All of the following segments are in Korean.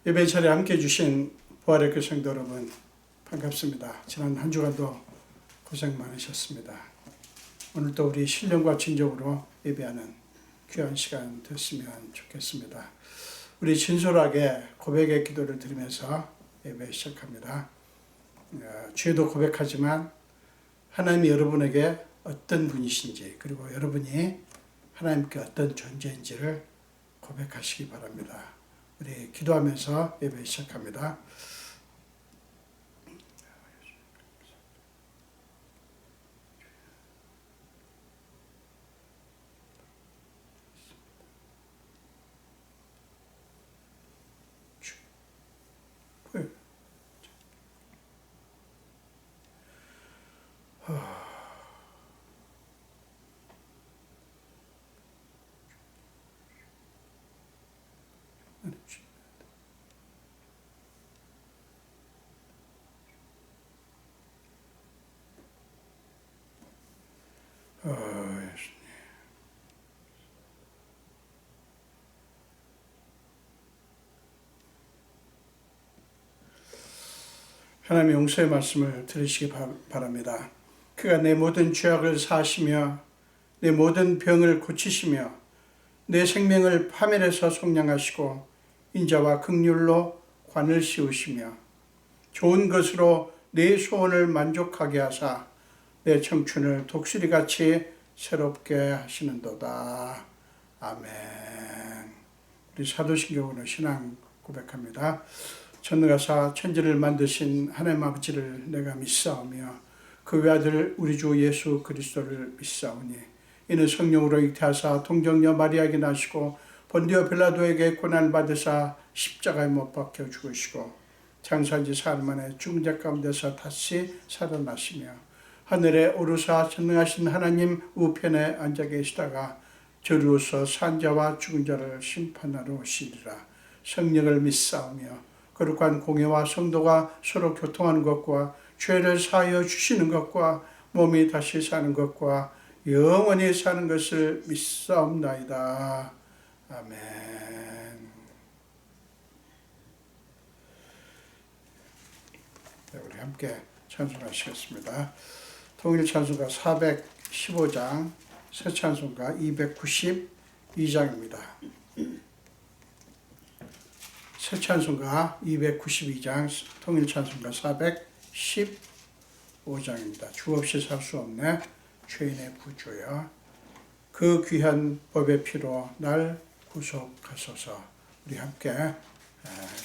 예배 자리에 함께 해주신 부활의 교 성도 여러분 반갑습니다. 지난 한 주간도 고생 많으셨습니다. 오늘도 우리 신령과 진정으로 예배하는 귀한 시간 됐으면 좋겠습니다. 우리 진솔하게 고백의 기도를 드리면서 예배 시작합니다. 죄도 고백하지만 하나님이 여러분에게 어떤 분이신지, 그리고 여러분이 하나님께 어떤 존재인지를 고백하시기 바랍니다. 우리 기도하면서 예배 시작합니다. 하나님의 용서의 말씀을 들으시기 바랍니다. 그가 내 모든 죄악을 사하시며 내 모든 병을 고치시며 내 생명을 파멸해서 속량하시고 인자와 긍휼로 관을 씌우시며 좋은 것으로 내 소원을 만족하게 하사 내 청춘을 독수리같이 새롭게 하시는도다. 아멘. 우리 사도신경으로 신앙 고백합니다. 전능하사 천지를 만드신 하나님 아버지를 내가 믿사오며 그 외아들 우리 주 예수 그리스도를 믿사오니 이는 성령으로 잉태하사 동정녀 마리아에게 나시고 본디오 빌라도에게 고난을 받으사 십자가에 못 박혀 죽으시고 장사한 지 사흘 만에 죽은 자 가운데서 다시 살아나시며 하늘에 오르사 전능하신 하나님 우편에 앉아 계시다가 저리로서 산 자와 죽은 자를 심판하러 오시리라. 성령을 믿사오며 거룩한 공예와 성도가 서로 교통하는 것과 죄를 사하여 주시는 것과 몸이 다시 사는 것과 영원히 사는 것을 믿사옵나이다. 아멘. 네, 우리 함께 찬송하시겠습니다. 통일 찬송가 415장, 새 찬송가 292장입니다. 새 찬송가 292장, 통일 찬송가 415장입니다. 주 없이 살 수 없네 죄인의 구주여 그 귀한 법의 피로 날 구속하소서. 우리 함께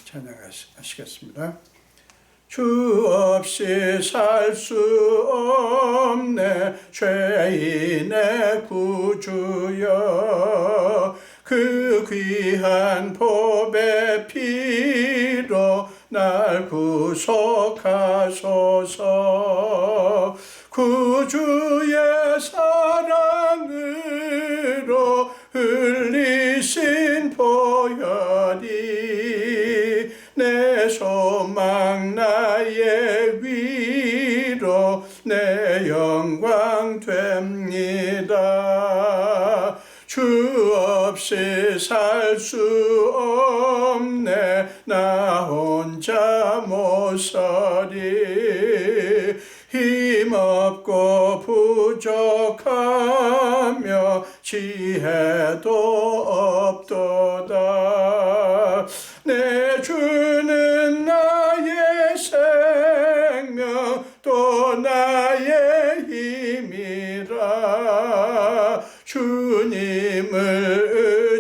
찬양하시겠습니다. 주 없이 살 수 없네 죄인의 구주여 그 귀한 법의 피로 날 구속하소서. 구주의 사랑으로 흘리신 보혈이 내 소망 나의 위로 내 영광 됩니다. 주 없이 살 수 없네 나 혼자 못 서리. 힘없고 부족하며 지혜도 없도다. 내 주는 나의 생명 또 나의 힘이라. 주님을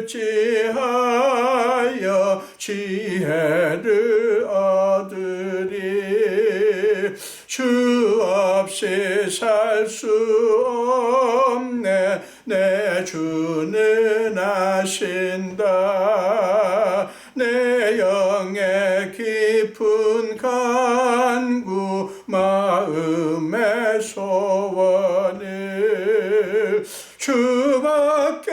의지하여 지혜를 얻으리. 주 없이 살 수 없네 내 주는 아신다. 내 영의 깊은 간구 마음의 소원을 주밖에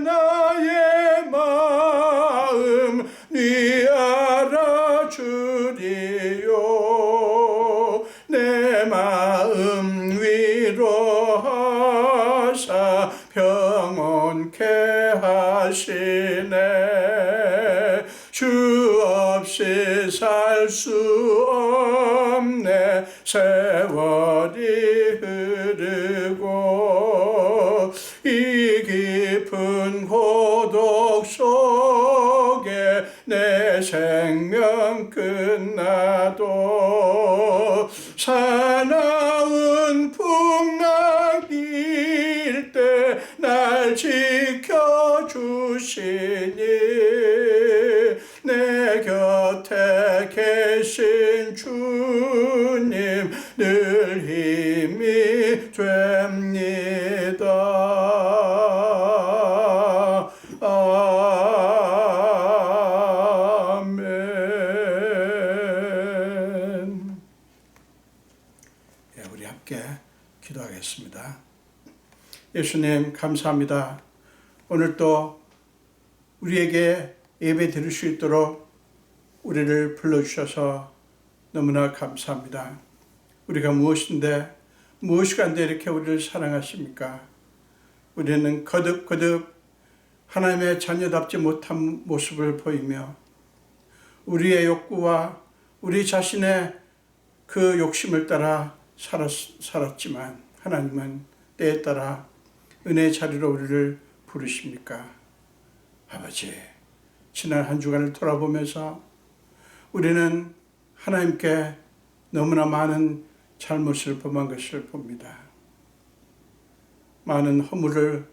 나의 마음 네 알아주리요. 내 마음 위로하사 평온케 하시네. 주 없이 없이 살 수 없네. 세월이 흐르고 이 깊은 고독 속에 내 생명 끝나도 사나운 풍랑일 때 날 지켜주시니 내 곁에 계신 주님 늘 힘이 됩니다. 아멘. 예, 우리 함께 기도하겠습니다. 예수님 감사합니다. 오늘 또 우리에게 예배 드릴 수 있도록 우리를 불러주셔서 너무나 감사합니다. 우리가 무엇인데 무엇이 간데 이렇게 우리를 사랑하십니까? 우리는 거듭거듭 하나님의 자녀답지 못한 모습을 보이며 우리의 욕구와 우리 자신의 그 욕심을 따라 살았지만 하나님은 때에 따라 은혜의 자리로 우리를 부르십니까? 아버지, 지난 한 주간을 돌아보면서 우리는 하나님께 너무나 많은 잘못을 범한 것을 봅니다. 많은 허물을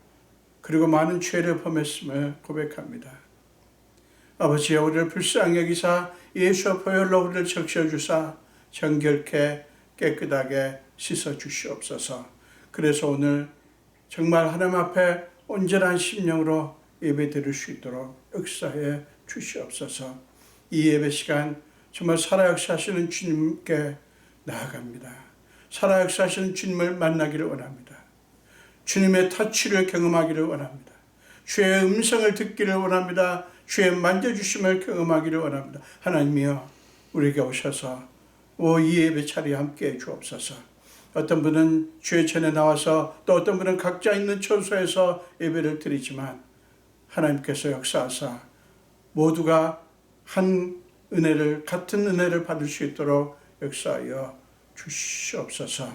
그리고 많은 죄를 범했음을 고백합니다. 아버지여, 우리를 불쌍히 여기사 예수의 보혈로 우리를 적셔주사 정결케 깨끗하게 씻어주시옵소서. 그래서 오늘 정말 하나님 앞에 온전한 심령으로 예배 드릴 수 있도록 역사해 주시옵소서. 이 예배 시간 정말 살아 역사하시는 주님께 나아갑니다. 살아 역사하시는 주님을 만나기를 원합니다. 주님의 터치를 경험하기를 원합니다. 주의 음성을 듣기를 원합니다. 주의 만져주심을 경험하기를 원합니다. 하나님이여, 우리에게 오셔서 이 예배 자리에 함께해 주옵소서. 어떤 분은 주의 전에 나와서 또 어떤 분은 각자 있는 처소에서 예배를 드리지만 하나님께서 역사하사 모두가 한 은혜를, 같은 은혜를 받을 수 있도록 역사하여 주시옵소서.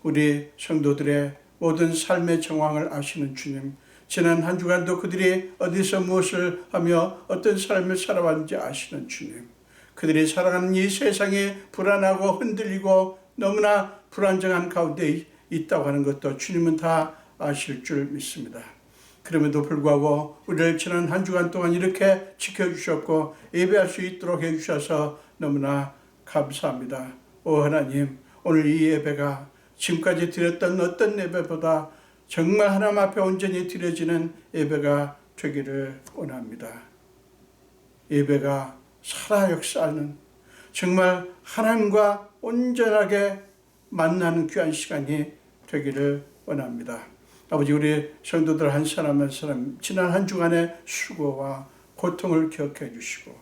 우리 성도들의 모든 삶의 정황을 아시는 주님, 지난 한 주간도 그들이 어디서 무엇을 하며 어떤 삶을 살아왔는지 아시는 주님, 그들이 살아가는 이 세상이 불안하고 흔들리고 너무나 불안정한 가운데 있다고 하는 것도 주님은 다 아실 줄 믿습니다. 그럼에도 불구하고 우리를 지난 한 주간 동안 이렇게 지켜주셨고 예배할 수 있도록 해주셔서 너무나 감사합니다. 오 하나님, 오늘 이 예배가 지금까지 드렸던 어떤 예배보다 정말 하나님 앞에 온전히 드려지는 예배가 되기를 원합니다. 예배가 살아 역사하는, 정말 하나님과 온전하게 만나는 귀한 시간이 되기를 원합니다. 아버지, 우리 성도들 한 사람 한 사람 지난 한 주간의 수고와 고통을 기억해 주시고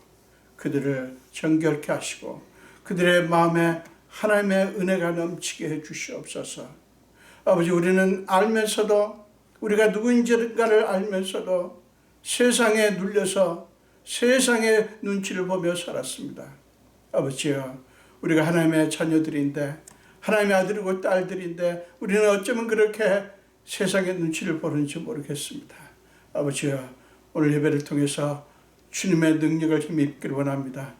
그들을 정결케 하시고 그들의 마음에 하나님의 은혜가 넘치게 해 주시옵소서. 아버지, 우리는 알면서도, 우리가 누구인지를 알면서도 세상에 눌려서 세상의 눈치를 보며 살았습니다. 아버지여, 우리가 하나님의 자녀들인데, 하나님의 아들이고 딸들인데 우리는 어쩌면 그렇게 세상의 눈치를 보는지 모르겠습니다. 아버지여, 오늘 예배를 통해서 주님의 능력을 힘입기를 원합니다.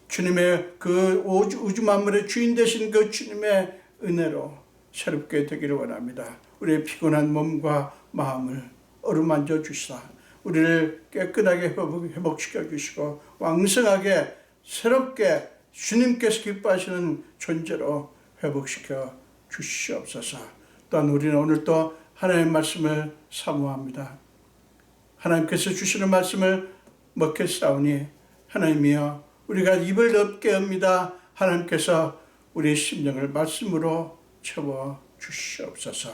주님의 그 우주 만물의 주인 되신 그 주님의 은혜로 새롭게 되기를 원합니다. 우리의 피곤한 몸과 마음을 어루만져 주시사 우리를 깨끗하게 회복시켜 주시고 왕성하게 새롭게 주님께서 기뻐하시는 존재로 회복시켜 주시옵소서. 또한 우리는 오늘 또 하나님의 말씀을 사모합니다. 하나님께서 주시는 말씀을 먹겠사오니 하나님이여, 우리가 입을 넓게 합니다. 하나님께서 우리의 심령을 말씀으로 채워 주시옵소서.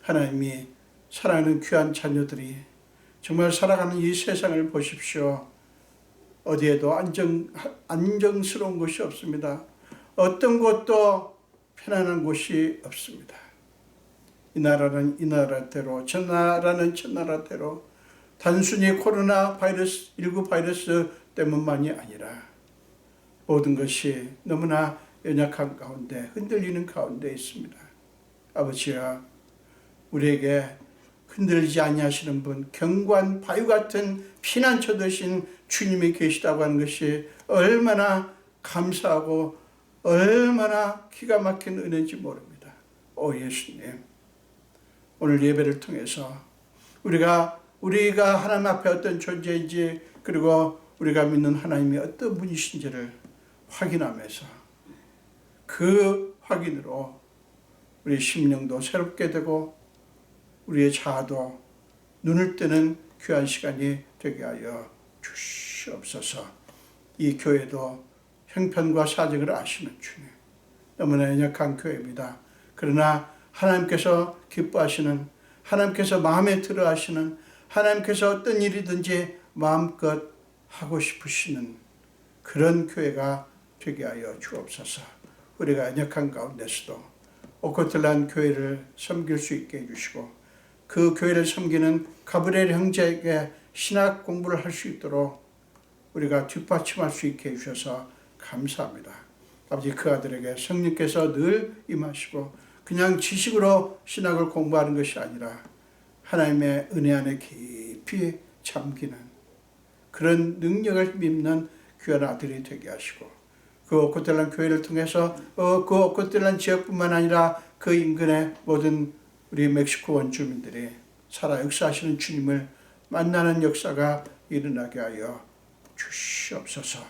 하나님이 사랑하는 귀한 자녀들이 정말 살아가는 이 세상을 보십시오. 어디에도 안정스러운 곳이 없습니다. 어떤 곳도 편안한 곳이 없습니다. 이 나라는 이 나라대로, 저 나라는 저 나라대로 단순히 코로나19 바이러스 때문만이 아니라 모든 것이 너무나 연약한 가운데 흔들리는 가운데 있습니다. 아버지야, 우리에게 흔들리지 아니하시는 분, 견고한 바위 같은 피난처 되신 주님이 계시다고 하는 것이 얼마나 감사하고 얼마나 기가 막힌 은혜인지 모릅니다. 오 예수님, 오늘 예배를 통해서 우리가 하나님 앞에 어떤 존재인지, 그리고 우리가 믿는 하나님이 어떤 분이신지를 확인하면서 그 확인으로 우리 심령도 새롭게 되고 우리의 자아도 눈을 뜨는 귀한 시간이 되게 하여 주시옵소서. 이 교회도 형편과 사정을 아시는 주님, 너무나 연약한 교회입니다. 그러나 하나님께서 기뻐하시는, 하나님께서 마음에 들어 하시는, 하나님께서 어떤 일이든지 마음껏 하고 싶으시는 그런 교회가 되게 하여 주옵소서. 우리가 연약한 가운데서도 오코틀란 교회를 섬길 수 있게 해주시고, 그 교회를 섬기는 가브리엘 형제에게 신학 공부를 할 수 있도록 우리가 뒷받침할 수 있게 해주셔서 감사합니다. 아버지, 그 아들에게 성령께서 늘 임하시고 그냥 지식으로 신학을 공부하는 것이 아니라 하나님의 은혜 안에 깊이 잠기는 그런 능력을 믿는 귀한 아들이 되게 하시고, 그 오코텔란 교회를 통해서 그 오코텔란 지역뿐만 아니라 그 인근의 모든 우리 멕시코 원주민들이 살아 역사하시는 주님을 만나는 역사가 일어나게 하여 주시옵소서.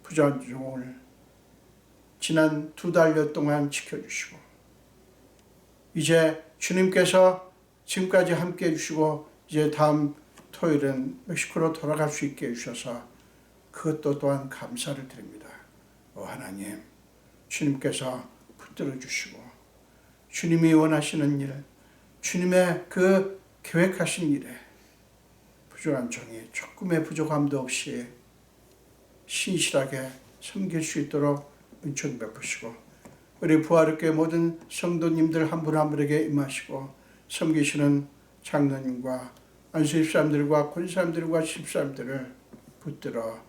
부자한 종을 지난 2달여 동안 지켜주시고, 이제 주님께서 지금까지 함께 해주시고 이제 다음 토요일은 멕시코로 돌아갈 수 있게 해주셔서 그것도 또한 감사를 드립니다. 하나님, 주님께서 붙들어 주시고 주님이 원하시는 일, 주님의 그 계획하신 일에 부족한 종이 조금의 부족함도 없이 신실하게 섬길 수 있도록 은총 베푸시고, 우리 부활교회 모든 성도님들 한 분 한 분에게 임하시고 섬기시는 장로님과 안수집사님들과 권사님들과 집사님들을 붙들어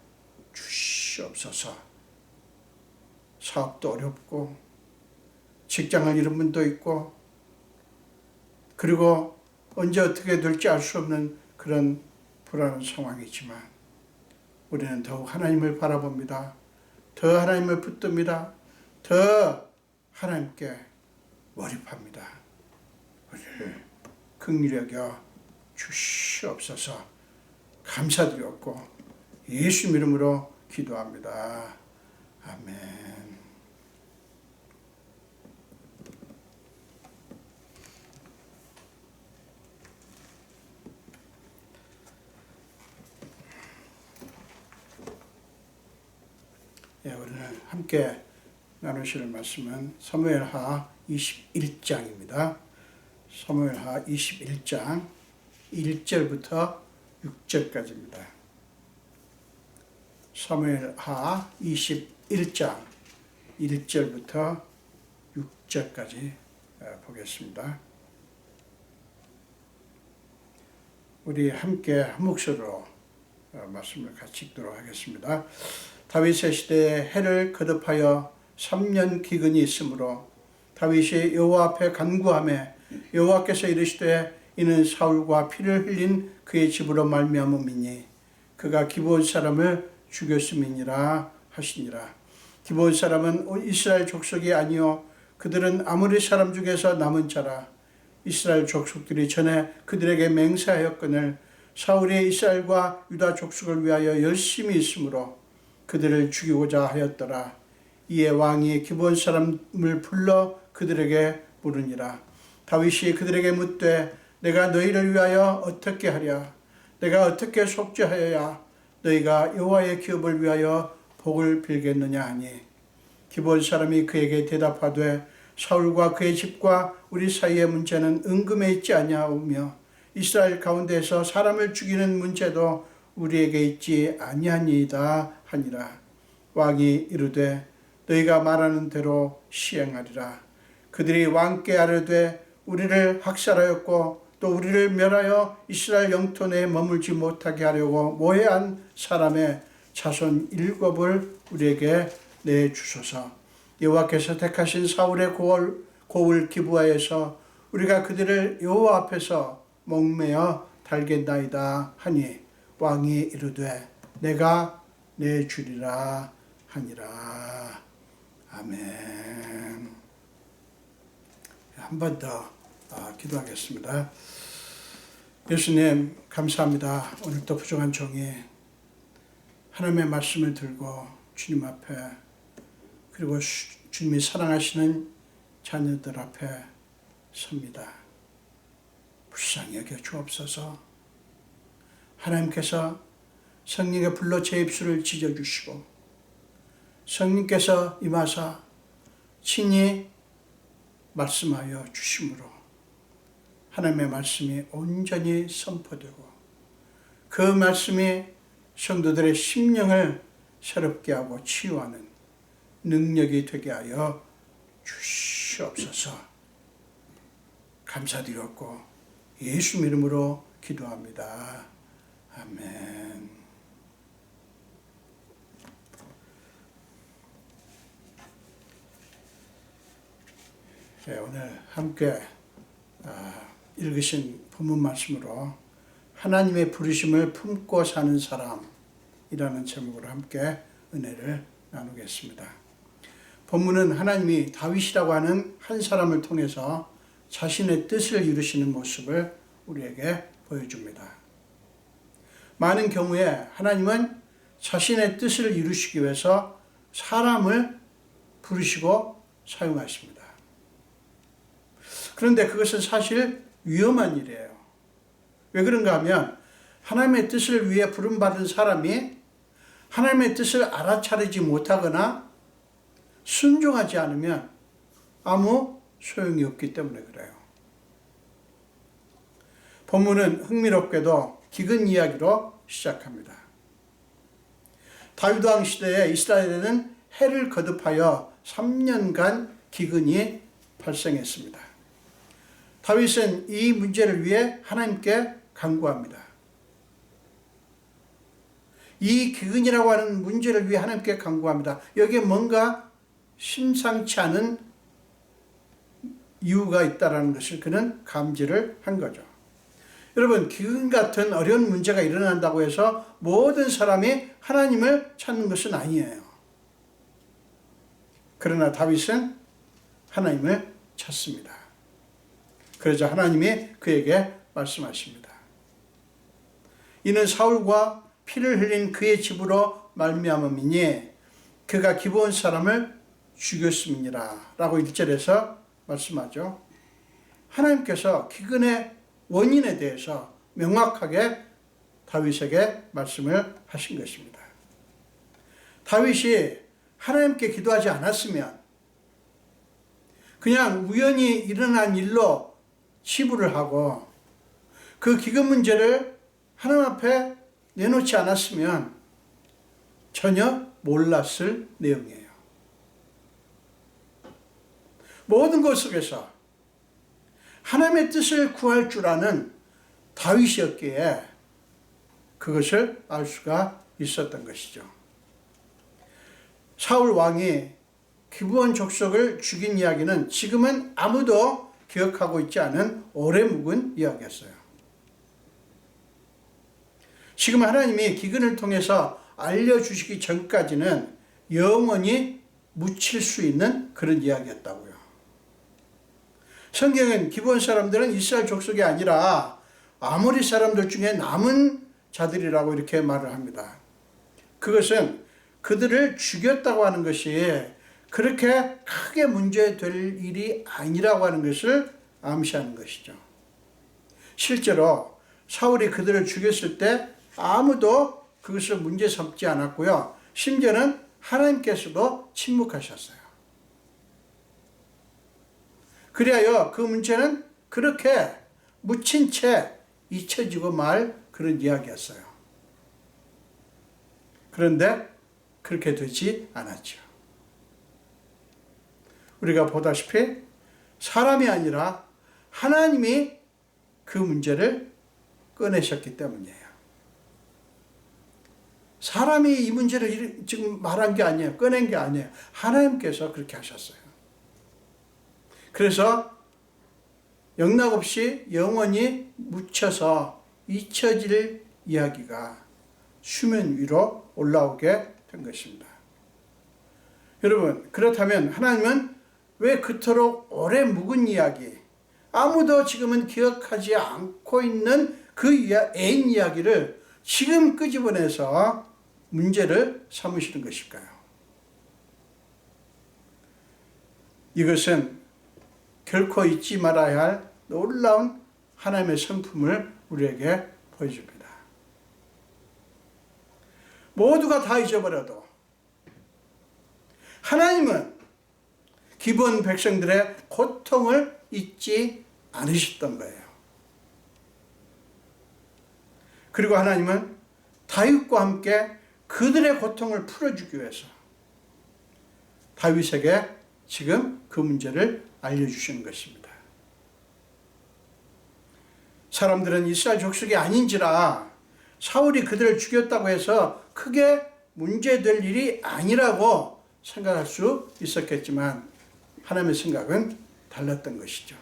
주시옵소서. 사업도 어렵고 직장을 잃은 분도 있고, 그리고 언제 어떻게 될지 알 수 없는 그런 불안한 상황이지만 우리는 더욱 하나님을 바라봅니다. 더 하나님을 붙듭니다. 더 하나님께 몰입합니다. 우리를 긍휼히 여겨 주시옵소서. 감사드렸고 예수 이름으로 기도합니다. 아멘. 오늘 함께 나누실 말씀은 사무엘하 21장입니다. 사무엘하 21장 1절부터 6절까지입니다. 사무엘하 21장 1절부터 6절까지 보겠습니다. 우리 함께 한 목소리로 말씀을 같이 읽도록 하겠습니다. 다윗의 시대에 해를 거듭하여 3년 기근이 있으므로 다윗이 여호와 앞에 간구하매 여호와께서 이르시되 이는 사울과 피를 흘린 그의 집으로 말미암음이니 그가 기브온 사람을 죽였음이니라 하시니라. 기브온 사람은 이스라엘 족속이 아니요 그들은 아모리 사람 중에서 남은 자라. 이스라엘 족속들이 전에 그들에게 맹세하였거늘 사울이 이스라엘과 유다 족속을 위하여 열심히 있으므로 그들을 죽이고자 하였더라. 이에 왕이 기브온 사람을 불러 그들에게 물으니라. 다윗이 그들에게 묻되 내가 너희를 위하여 어떻게 하랴? 내가 어떻게 속죄하여야 너희가 여호와의 기업을 위하여 복을 빌겠느냐 하니, 기브온 사람이 그에게 대답하되 사울과 그의 집과 우리 사이의 문제는 은금에 있지 아니하오며 이스라엘 가운데에서 사람을 죽이는 문제도 우리에게 있지 아니하니이다 하니라. 왕이 이르되 너희가 말하는 대로 시행하리라. 그들이 왕께 아뢰되 우리를 학살하였고 또 우리를 멸하여 이스라엘 영토 내에 머물지 못하게 하려고 모해한 사람의 자손 7을 우리에게 내주소서. 여호와께서 택하신 사울의 고을 기브아에서 우리가 그들을 여호와 앞에서 목매어 달겠나이다 하니 왕이 이르되 내가 내주리라 하니라. 아멘. 한 번 더 기도하겠습니다. 예수님 감사합니다. 오늘도 부족한 종이 하나님의 말씀을 들고 주님 앞에, 그리고 주님이 사랑하시는 자녀들 앞에 섭니다. 불쌍히 여겨 주옵소서. 하나님께서 성령의 불로 제 입술을 찢어주시고 성령께서 임하사 친히 말씀하여 주심으로 하나님의 말씀이 온전히 선포되고 그 말씀이 성도들의 심령을 새롭게 하고 치유하는 능력이 되게 하여 주시옵소서. 감사드렸고 예수 이름으로 기도합니다. 아멘. 네, 오늘 함께 읽으신 본문 말씀으로 하나님의 부르심을 품고 사는 사람이라는 제목으로 함께 은혜를 나누겠습니다. 본문은 하나님이 다윗이라고 하는 한 사람을 통해서 자신의 뜻을 이루시는 모습을 우리에게 보여줍니다. 많은 경우에 하나님은 자신의 뜻을 이루시기 위해서 사람을 부르시고 사용하십니다. 그런데 그것은 사실 위험한 일이에요. 왜 그런가 하면 하나님의 뜻을 위해 부름받은 사람이 하나님의 뜻을 알아차리지 못하거나 순종하지 않으면 아무 소용이 없기 때문에 그래요. 본문은 흥미롭게도 기근 이야기로 시작합니다. 다윗 왕 시대에 이스라엘에는 해를 거듭하여 3년간 기근이 발생했습니다. 다윗은 이 문제를 위해 하나님께 간구합니다. 이 기근이라고 하는 문제를 위해 하나님께 간구합니다. 여기에 뭔가 심상치 않은 이유가 있다는 것을 그는 감지를 한 거죠. 여러분, 기근 같은 어려운 문제가 일어난다고 해서 모든 사람이 하나님을 찾는 것은 아니에요. 그러나 다윗은 하나님을 찾습니다. 그러자 하나님이 그에게 말씀하십니다. 이는 사울과 피를 흘린 그의 집으로 말미암음이니 그가 기브온 사람을 죽였음이니라 라고 1절에서 말씀하죠. 하나님께서 기근의 원인에 대해서 명확하게 다윗에게 말씀을 하신 것입니다. 다윗이 하나님께 기도하지 않았으면 그냥 우연히 일어난 일로 치부를 하고 그 기근 문제를 하나님 앞에 내놓지 않았으면 전혀 몰랐을 내용이에요. 모든 것 속에서 하나님의 뜻을 구할 줄 아는 다윗이었기에 그것을 알 수가 있었던 것이죠. 사울 왕이 기브온 족속을 죽인 이야기는 지금은 아무도 기억하고 있지 않은 오래 묵은 이야기였어요. 지금 하나님이 기근을 통해서 알려주시기 전까지는 영원히 묻힐 수 있는 그런 이야기였다고요. 성경은 기브온 사람들은 이스라엘 족속이 아니라 아모리 사람들 중에 남은 자들이라고 이렇게 말을 합니다. 그것은 그들을 죽였다고 하는 것이 그렇게 크게 문제될 일이 아니라고 하는 것을 암시하는 것이죠. 실제로 사울이 그들을 죽였을 때 아무도 그것을 문제 삼지 않았고요. 심지어는 하나님께서도 침묵하셨어요. 그리하여 그 문제는 그렇게 묻힌 채 잊혀지고 말 그런 이야기였어요. 그런데 그렇게 되지 않았죠. 우리가 보다시피 사람이 아니라 하나님이 그 문제를 꺼내셨기 때문이에요. 사람이 이 문제를 지금 말한 게 아니에요. 꺼낸 게 아니에요. 하나님께서 그렇게 하셨어요. 그래서 영락없이 영원히 묻혀서 잊혀질 이야기가 수면 위로 올라오게 된 것입니다. 여러분, 그렇다면 하나님은 왜 그토록 오래 묵은 이야기, 아무도 지금은 기억하지 않고 있는 그 애인 이야기를 지금 끄집어내서 문제를 삼으시는 것일까요? 이것은 결코 잊지 말아야 할 놀라운 하나님의 성품을 우리에게 보여줍니다. 모두가 다 잊어버려도 하나님은 기본 백성들의 고통을 잊지 않으셨던 거예요. 그리고 하나님은 다윗과 함께 그들의 고통을 풀어주기 위해서 다윗에게 지금 그 문제를 알려주시는 것입니다. 사람들은 이스라엘 족속이 아닌지라 사울이 그들을 죽였다고 해서 크게 문제될 일이 아니라고 생각할 수 있었겠지만 하나님의 생각은 달랐던 것이죠.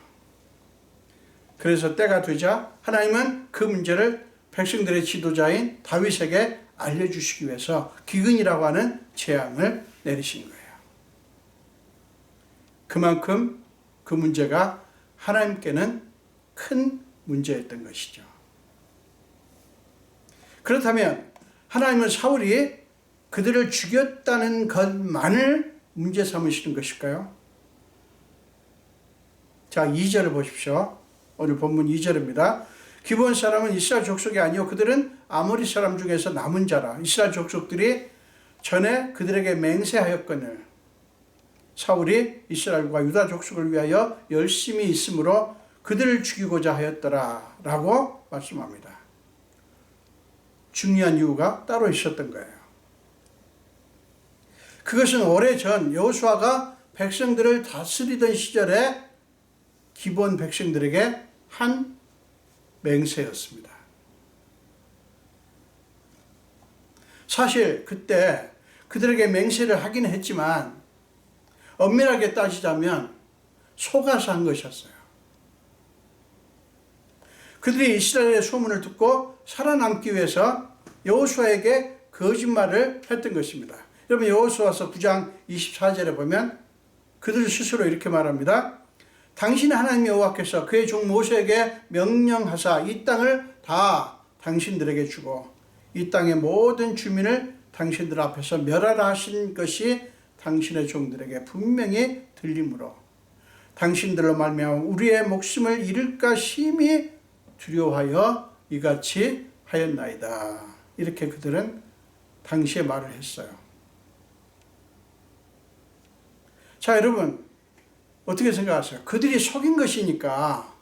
그래서 때가 되자 하나님은 그 문제를 백성들의 지도자인 다윗에게 알려주시기 위해서 기근이라고 하는 재앙을 내리신 거예요. 그만큼 그 문제가 하나님께는 큰 문제였던 것이죠. 그렇다면 하나님은 사울이 그들을 죽였다는 것만을 문제 삼으시는 것일까요? 자, 2절을 보십시오. 오늘 본문 2절입니다. 기브온 사람은 이스라엘 족속이 아니요 그들은 아모리 사람 중에서 남은 자라. 이스라엘 족속들이 전에 그들에게 맹세하였거늘 사울이 이스라엘과 유다 족속을 위하여 열심히 있으므로 그들을 죽이고자 하였더라 라고 말씀합니다. 중요한 이유가 따로 있었던 거예요. 그것은 오래전 여호수아가 백성들을 다스리던 시절에 기브온 백성들에게 한 맹세였습니다. 사실 그때 그들에게 맹세를 하긴 했지만 엄밀하게 따지자면 속아서 한 것이었어요. 그들이 이스라엘의 소문을 듣고 살아남기 위해서 여호수아에게 거짓말을 했던 것입니다. 여러분 여호수아서 9장 24절에 보면 그들 스스로 이렇게 말합니다. 당신 하나님 여호와께서 그의 종 모세에게 명령하사 이 땅을 다 당신들에게 주고 이 땅의 모든 주민을 당신들 앞에서 멸하라 하신 것이 당신의 종들에게 분명히 들리므로 당신들로 말미암아 우리의 목숨을 잃을까 심히 두려워하여 이같이 하였나이다. 이렇게 그들은 당시에 말을 했어요. 자, 여러분 어떻게 생각하세요? 그들이 속인 것이니까,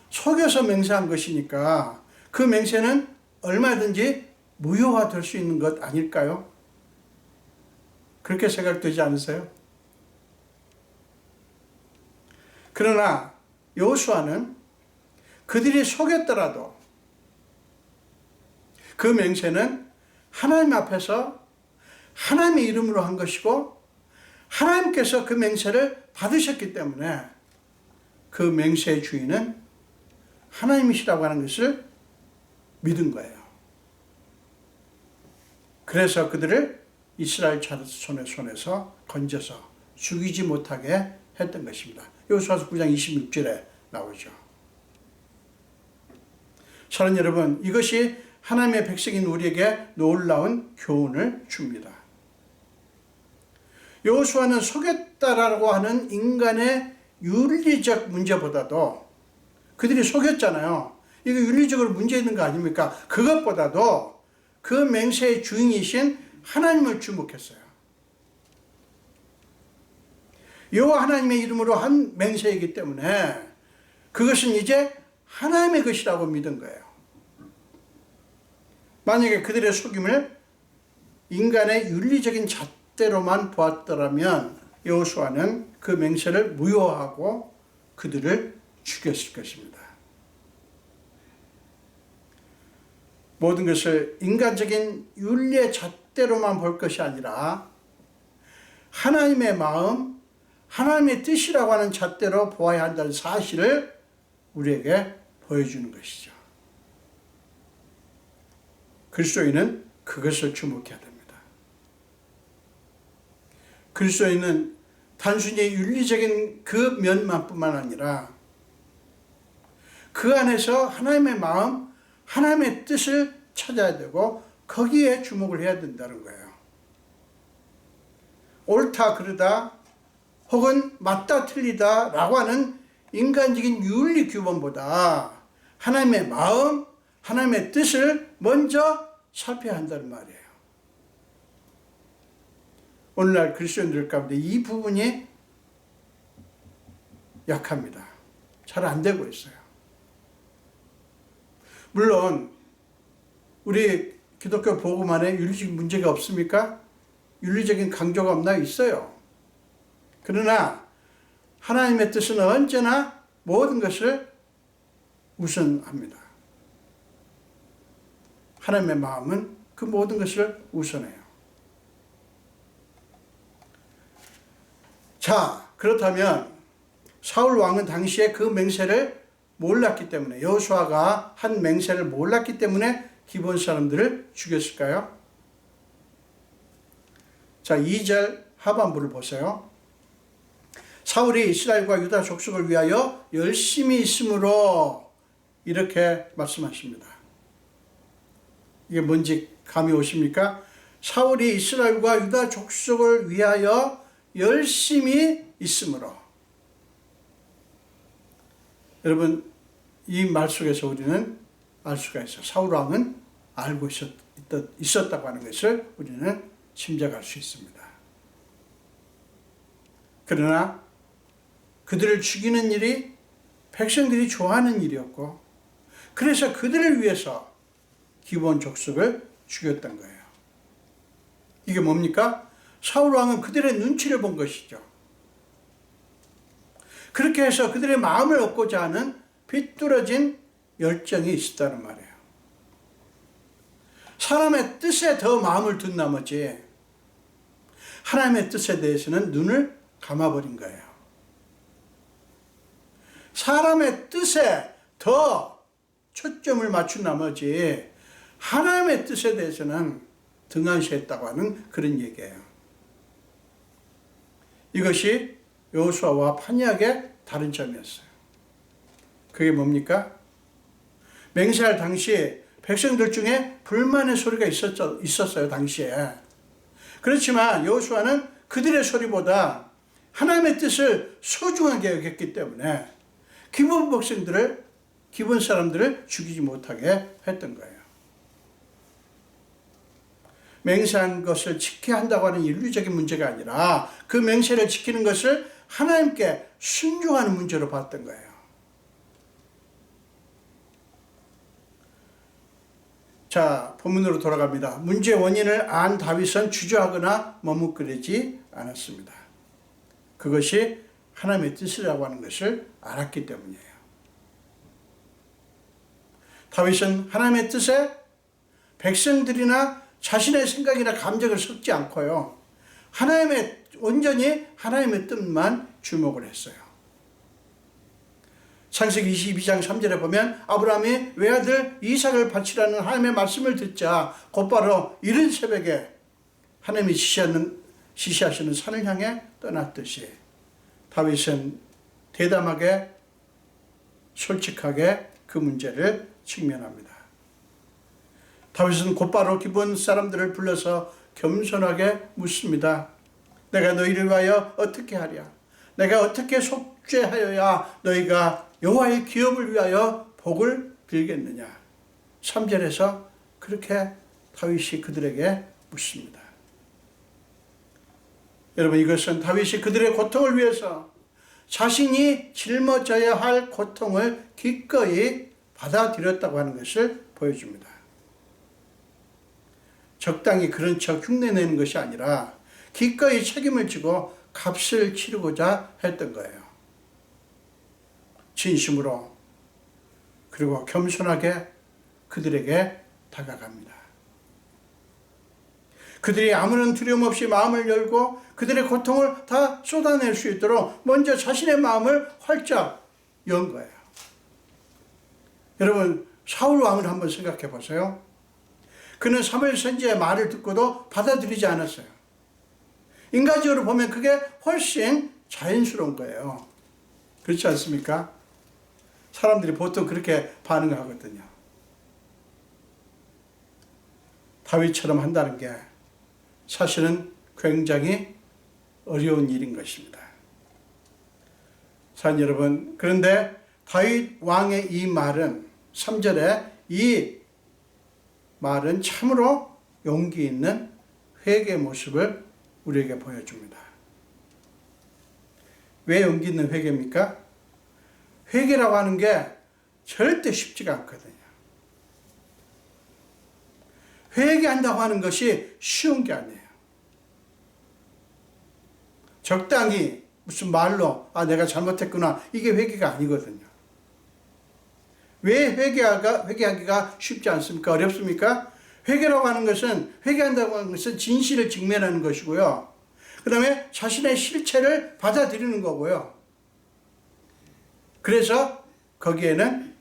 속여서 맹세한 것이니까 그 맹세는 얼마든지 무효화될 수 있는 것 아닐까요? 그렇게 생각되지 않으세요? 그러나 여호수아는 그들이 속였더라도 그 맹세는 하나님 앞에서 하나님의 이름으로 한 것이고 하나님께서 그 맹세를 받으셨기 때문에 그 맹세의 주인은 하나님이시라고 하는 것을 믿은 거예요. 그래서 그들을 이스라엘 자손의 손에서 건져서 죽이지 못하게 했던 것입니다. 여호수아서 9장 26절에 나오죠. 사랑 여러분, 이것이 하나님의 백성인 우리에게 놀라운 교훈을 줍니다. 여호수아는 속였다라고 하는 인간의 윤리적 문제보다도 그들이 속였잖아요. 이거 윤리적으로 문제 있는 거 아닙니까? 그것보다도 그 맹세의 주인이신 하나님을 주목했어요. 여호와 하나님의 이름으로 한 맹세이기 때문에 그것은 이제 하나님의 것이라고 믿은 거예요. 만약에 그들의 속임을 인간의 윤리적인 잣대로만 보았더라면 여호수아는 그 맹세를 무효하고 그들을 죽였을 것입니다. 모든 것을 인간적인 윤리의 잣대로만 볼 것이 아니라 하나님의 마음, 하나님의 뜻이라고 하는 잣대로 보아야 한다는 사실을 우리에게 보여주는 것이죠. 그리스도인은 그것을 주목해야 됩니다. 그리스도인은 단순히 윤리적인 그 면만뿐만 아니라 그 안에서 하나님의 마음, 하나님의 뜻을 찾아야 되고 거기에 주목을 해야 된다는 거예요. 옳다 그르다 혹은 맞다 틀리다 라고 하는 인간적인 윤리 규범보다 하나님의 마음, 하나님의 뜻을 먼저 살펴야 한다는 말이에요. 오늘날 그리스도인들 가운데 이 부분이 약합니다. 잘 안 되고 있어요. 물론 우리 기독교 복음 안에 윤리적인 문제가 없습니까? 윤리적인 강조가 없나? 있어요. 그러나 하나님의 뜻은 언제나 모든 것을 우선합니다. 하나님의 마음은 그 모든 것을 우선해요. 자, 그렇다면 사울 왕은 당시에 그 맹세를 몰랐기 때문에, 여호수아가 한 맹세를 몰랐기 때문에 기브온 사람들을 죽였을까요? 자, 2절 하반부를 보세요. 사울이 이스라엘과 유다 족속을 위하여 열심히 있으므로 이렇게 말씀하십니다. 이게 뭔지 감이 오십니까? 사울이 이스라엘과 유다 족속을 위하여 열심히 있으므로. 여러분, 이 말 속에서 우리는 알 수가 있어요. 사울 왕은 알고 있었다고 하는 것을 우리는 짐작할 수 있습니다. 그러나 그들을 죽이는 일이 백성들이 좋아하는 일이었고, 그래서 그들을 위해서 기브온 족속을 죽였던 거예요. 이게 뭡니까? 사울 왕은 그들의 눈치를 본 것이죠. 그렇게 해서 그들의 마음을 얻고자 하는 비뚤어진 열정이 있었다는 말이에요. 사람의 뜻에 더 마음을 둔 나머지 하나님의 뜻에 대해서는 눈을 감아버린 거예요. 사람의 뜻에 더 초점을 맞춘 나머지 하나님의 뜻에 대해서는 등한시했다고 하는 그런 얘기예요. 이것이 여호수아와 판이하게 다른 점이었어요. 그게 뭡니까? 맹세할 당시에 백성들 중에 불만의 소리가 있었어요, 당시에. 그렇지만 여호수아는 그들의 소리보다 하나님의 뜻을 소중하게 여겼기 때문에 기브온 사람들을 죽이지 못하게 했던 거예요. 맹세한 것을 지켜야 한다고 하는 윤리적인 문제가 아니라 그 맹세를 지키는 것을 하나님께 순종하는 문제로 봤던 거예요. 자, 본문으로 돌아갑니다. 문제의 원인을 안 다윗은 주저하거나 머뭇거리지 않았습니다. 그것이 하나님의 뜻이라고 하는 것을 알았기 때문이에요. 다윗은 하나님의 뜻에 백성들이나 자신의 생각이나 감정을 섞지 않고요, 온전히 하나님의 뜻만 주목을 했어요. 창세기 22장 3절에 보면 아브라함이 외아들 이삭을 바치라는 하나님의 말씀을 듣자 곧바로 이른 새벽에 하나님이 지시하시는 산을 향해 떠났듯이 다윗은 대담하게 솔직하게 그 문제를 직면합니다. 다윗은 곧바로 기브온 사람들을 불러서 겸손하게 묻습니다. 내가 너희를 위하여 어떻게 하랴? 내가 어떻게 속죄하여야 너희가 여호와의 기업을 위하여 복을 빌겠느냐? 3절에서 그렇게 다윗이 그들에게 묻습니다. 여러분, 이것은 다윗이 그들의 고통을 위해서 자신이 짊어져야 할 고통을 기꺼이 받아들였다고 하는 것을 보여줍니다. 적당히 그런 척 흉내내는 것이 아니라 기꺼이 책임을 지고 값을 치르고자 했던 거예요. 진심으로 그리고 겸손하게 그들에게 다가갑니다. 그들이 아무런 두려움 없이 마음을 열고 그들의 고통을 다 쏟아낼 수 있도록 먼저 자신의 마음을 활짝 연 거예요. 여러분, 사울 왕을 한번 생각해 보세요. 그는 사무엘 선지자의 말을 듣고도 받아들이지 않았어요. 인간적으로 보면 그게 훨씬 자연스러운 거예요. 그렇지 않습니까? 사람들이 보통 그렇게 반응하거든요. 다윗처럼 한다는 게 사실은 굉장히 어려운 일인 것입니다. 자, 여러분, 그런데 다윗 왕의 이 말은 3절에 이 말은 참으로 용기 있는 회개의 모습을 우리에게 보여줍니다. 왜 용기 있는 회개입니까? 회개라고 하는 게 절대 쉽지가 않거든요. 회개한다고 하는 것이 쉬운 게 아니에요. 적당히 무슨 말로 내가 잘못했구나, 이게 회개가 아니거든요. 왜 회개하기가 쉽지 않습니까? 어렵습니까? 회개라고 하는 것은, 회개한다고 하는 것은 진실을 직면하는 것이고요. 그 다음에 자신의 실체를 받아들이는 거고요. 그래서 거기에는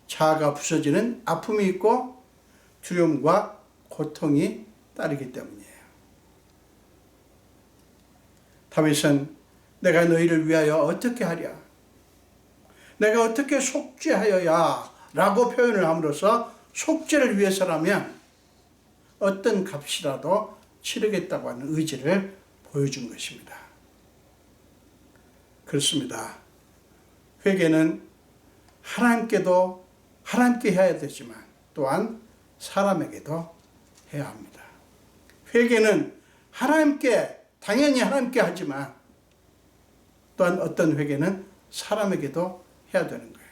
자아가 부서지는 아픔이 있고 두려움과 고통이 따르기 때문이에요. 다윗은 내가 너희를 위하여 어떻게 하랴? 내가 어떻게 속죄하여야? 라고 표현을 함으로써 속죄를 위해서라면 어떤 값이라도 치르겠다고 하는 의지를 보여준 것입니다. 그렇습니다. 회개는 하나님께 해야 되지만 또한 사람에게도 해야 합니다. 회개는 당연히 하나님께 하지만 또한 어떤 회개는 사람에게도 해야 되는 거예요.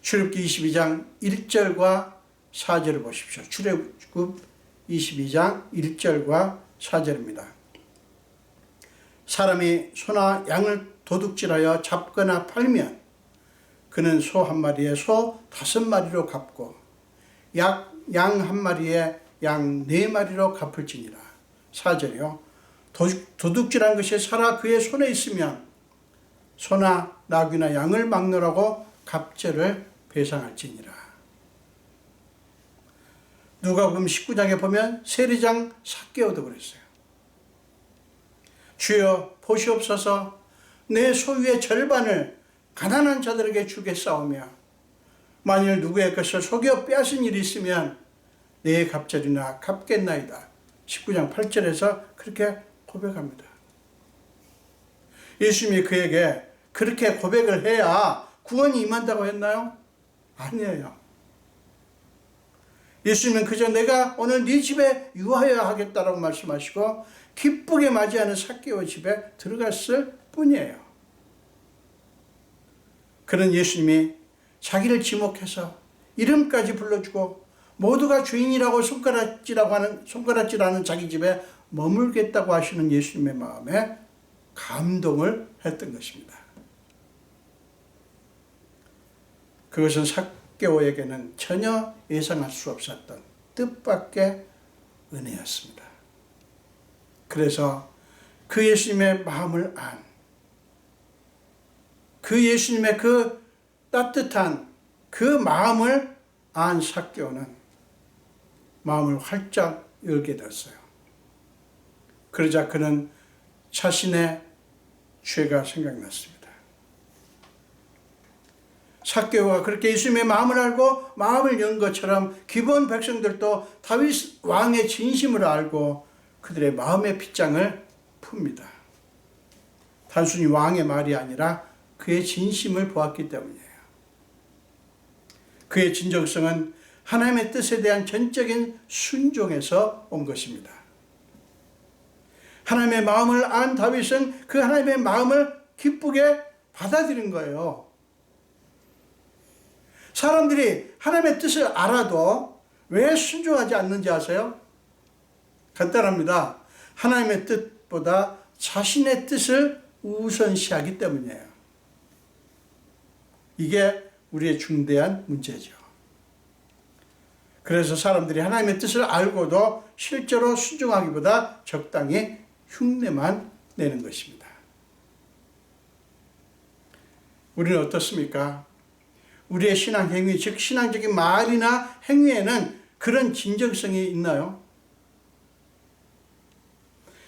출애굽기 22장 1절과 4절을 보십시오. 출애굽 22장 1절과 4절입니다. 사람이 소나 양을 도둑질하여 잡거나 팔면 그는 소 한 마리에 소 5마리로 갚고 양 한 마리에 양 4마리로 갚을지니라. 4절이요. 도둑질한 것이 살아 그의 손에 있으면 소나 나귀나 양을 막노라고 갑절을 배상할지니라. 누가복음 19장에 보면 세리장 삭개오도 그랬어요. 주여 보시옵소서, 내 소유의 절반을 가난한 자들에게 주겠사오며 만일 누구의 것을 속여 빼앗은 일이 있으면 내 갑절이나 갚겠나이다. 19장 8절에서 그렇게 고백합니다. 예수님이 그에게 그렇게 고백을 해야 구원이 임한다고 했나요? 아니에요. 예수님은 그저 내가 오늘 네 집에 유하여야 하겠다라고 말씀하시고 기쁘게 맞이하는 삭개오 집에 들어갔을 뿐이에요. 그런 예수님이 자기를 지목해서 이름까지 불러주고 모두가 주인이라고 손가락질하는 자기 집에 머물겠다고 하시는 예수님의 마음에 감동을 했던 것입니다. 그것은 삭개오에게는 전혀 예상할 수 없었던 뜻밖의 은혜였습니다. 그래서 그 예수님의 마음을 그 예수님의 그 따뜻한 그 마음을 안 삭개오는 마음을 활짝 열게 됐어요. 그러자 그는 자신의 죄가 생각났습니다. 삭개오가 그렇게 예수님의 마음을 알고 마음을 연 것처럼 기본 백성들도 다윗 왕의 진심을 알고 그들의 마음의 핏장을 풉니다. 단순히 왕의 말이 아니라 그의 진심을 보았기 때문이에요. 그의 진정성은 하나님의 뜻에 대한 전적인 순종에서 온 것입니다. 하나님의 마음을 안 다윗은 그 하나님의 마음을 기쁘게 받아들인 거예요. 사람들이 하나님의 뜻을 알아도 왜 순종하지 않는지 아세요? 간단합니다. 하나님의 뜻보다 자신의 뜻을 우선시하기 때문이에요. 이게 우리의 중대한 문제죠. 그래서 사람들이 하나님의 뜻을 알고도 실제로 순종하기보다 적당히 흉내만 내는 것입니다. 우리는 어떻습니까? 우리의 신앙 행위, 즉 신앙적인 말이나 행위에는 그런 진정성이 있나요?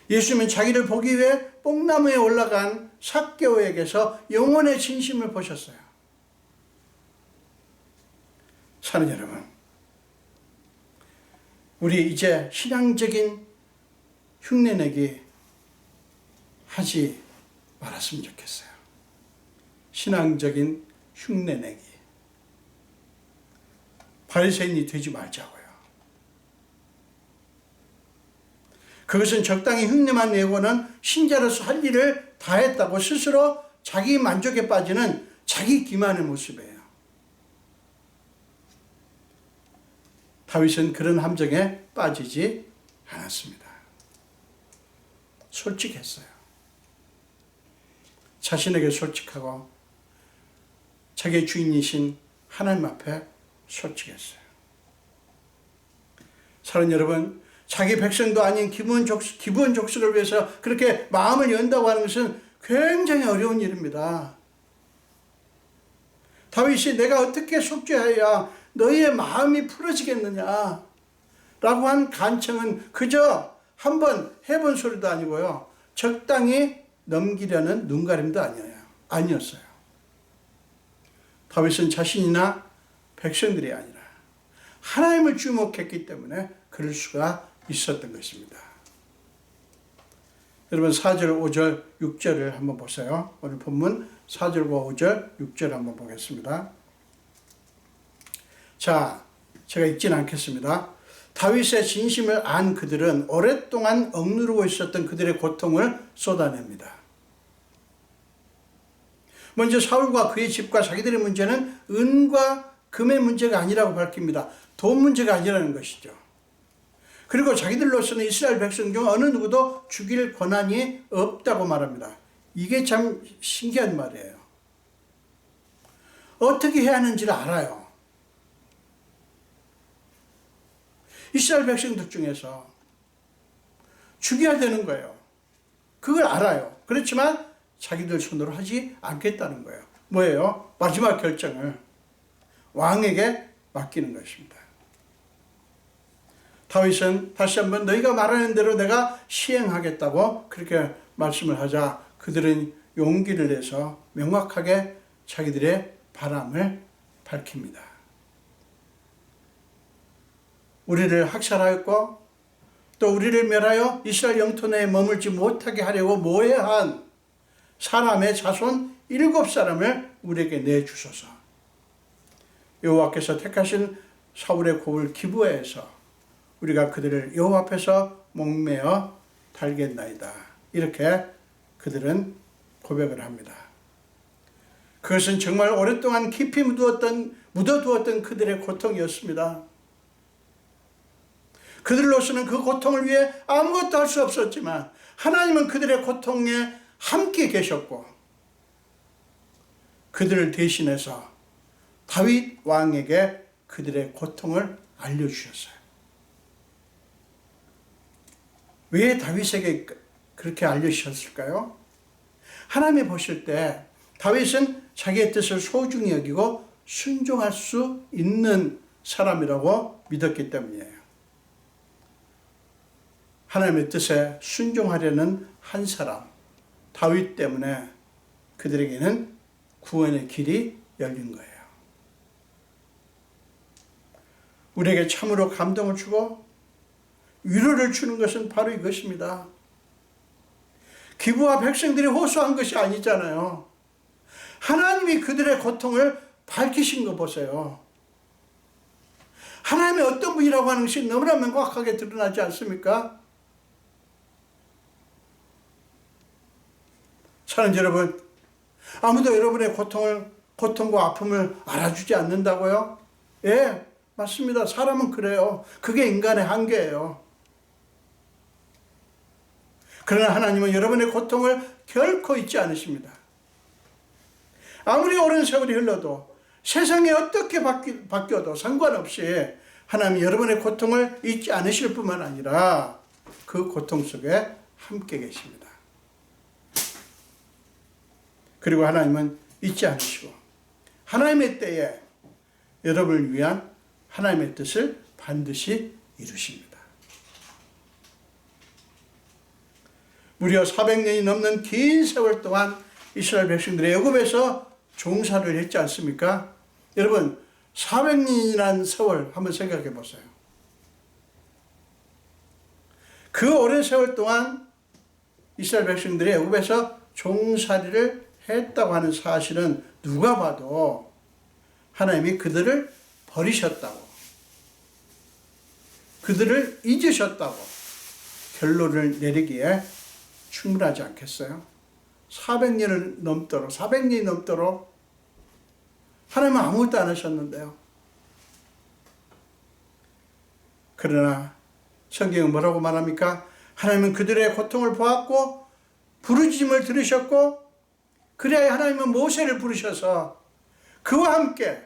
예수님은 자기를 보기 위해 뽕나무에 올라간 삭개오에게서 영혼의 진심을 보셨어요. 사는 여러분, 우리 이제 신앙적인 흉내내기 하지 말았으면 좋겠어요. 신앙적인 흉내내기. 바리새인이 되지 말자고요. 그것은 적당히 흉내만 내고는 신자로서 할 일을 다 했다고 스스로 자기 만족에 빠지는 자기 기만의 모습이에요. 다윗은 그런 함정에 빠지지 않았습니다. 솔직했어요. 자신에게 솔직하고 자기의 주인이신 하나님 앞에 솔직했어요. 사랑하는 여러분, 자기 백성도 아닌 기분 족속을 위해서 그렇게 마음을 연다고 하는 것은 굉장히 어려운 일입니다. 다윗이 내가 어떻게 속죄해야 너희의 마음이 풀어지겠느냐 라고 한 간청은 그저 한번 해본 소리도 아니고요, 적당히 넘기려는 눈가림도 아니었어요. 다윗은 자신이나 백성들이 아니라 하나님을 주목했기 때문에 그럴 수가 있었던 것입니다. 여러분 4절, 5절, 6절을 한번 보세요. 오늘 본문 4절과 5절, 6절 한번 보겠습니다. 자, 제가 읽진 않겠습니다. 다윗의 진심을 안 그들은 오랫동안 억누르고 있었던 그들의 고통을 쏟아냅니다. 먼저 사울과 그의 집과 자기들의 문제는 은과 금의 문제가 아니라고 밝힙니다. 돈 문제가 아니라는 것이죠. 그리고 자기들로서는 이스라엘 백성 중 어느 누구도 죽일 권한이 없다고 말합니다. 이게 참 신기한 말이에요. 어떻게 해야 하는지를 알아요. 이스라엘 백성들 중에서 죽여야 되는 거예요. 그걸 알아요. 그렇지만 자기들 손으로 하지 않겠다는 거예요. 뭐예요? 마지막 결정을 왕에게 맡기는 것입니다. 다윗은 다시 한번 너희가 말하는 대로 내가 시행하겠다고 그렇게 말씀을 하자 그들은 용기를 내서 명확하게 자기들의 바람을 밝힙니다. 우리를 학살하였고 또 우리를 멸하여 이스라엘 영토 내에 머물지 못하게 하려고 모해한 사람의 자손 7사람을 우리에게 내주소서. 여호와께서 택하신 사울의 고을 기브아에서 우리가 그들을 여호와 앞에서 목매어 달겠나이다. 이렇게 그들은 고백을 합니다. 그것은 정말 오랫동안 깊이 묻어두었던 그들의 고통이었습니다. 그들로서는 그 고통을 위해 아무것도 할 수 없었지만 하나님은 그들의 고통에 함께 계셨고 그들을 대신해서 다윗 왕에게 그들의 고통을 알려주셨어요. 왜 다윗에게 그렇게 알려주셨을까요? 하나님이 보실 때 다윗은 자기의 뜻을 소중히 여기고 순종할 수 있는 사람이라고 믿었기 때문이에요. 하나님의 뜻에 순종하려는 한 사람, 다윗 때문에 그들에게는 구원의 길이 열린 거예요. 우리에게 참으로 감동을 주고 위로를 주는 것은 바로 이것입니다. 기브아 백성들이 호소한 것이 아니잖아요. 하나님이 그들의 고통을 밝히신 거 보세요. 하나님이 어떤 분이라고 하는 것이 너무나 명확하게 드러나지 않습니까? 사랑하는 여러분, 아무도 여러분의 고통과 아픔을 알아주지 않는다고요? 예, 맞습니다. 사람은 그래요. 그게 인간의 한계예요. 그러나 하나님은 여러분의 고통을 결코 잊지 않으십니다. 아무리 오랜 세월이 흘러도 세상이 어떻게 바뀌어도 상관없이 하나님이 여러분의 고통을 잊지 않으실 뿐만 아니라 그 고통 속에 함께 계십니다. 그리고 하나님은 잊지 않으시고 하나님의 때에 여러분을 위한 하나님의 뜻을 반드시 이루십니다. 무려 400년이 넘는 긴 세월 동안 이스라엘 백성들의 애굽에서 종사를 했지 않습니까? 여러분 400년이라는 세월 한번 생각해 보세요. 그 오랜 세월 동안 이스라엘 백성들이 애굽에서 종살이를 했다고 하는 사실은 누가 봐도 하나님이 그들을 버리셨다고, 그들을 잊으셨다고 결론을 내리기에 충분하지 않겠어요? 400년이 넘도록 하나님은 아무것도 안 하셨는데요. 그러나 성경은 뭐라고 말합니까? 하나님은 그들의 고통을 보았고 부르짖음을 들으셨고, 그래야 하나님은 모세를 부르셔서 그와 함께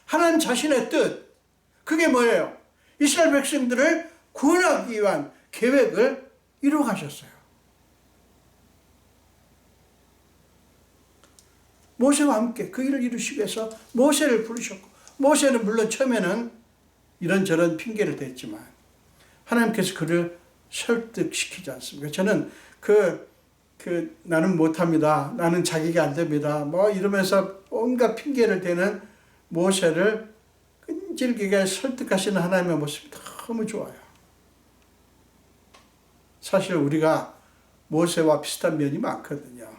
하나님 자신의 뜻, 그게 뭐예요? 이스라엘 백성들을 구원하기 위한 계획을 이루어 가셨어요. 모세와 함께 그 일을 이루시기 위해서 모세를 부르셨고, 모세는 물론 처음에는 이런저런 핑계를 댔지만 하나님께서 그를 설득시키지 않습니까? 저는 나는 못합니다. 나는 자기가 안 됩니다. 뭐 이러면서 온갖 핑계를 대는 모세를 끈질기게 설득하시는 하나님의 모습이 너무 좋아요. 사실 우리가 모세와 비슷한 면이 많거든요.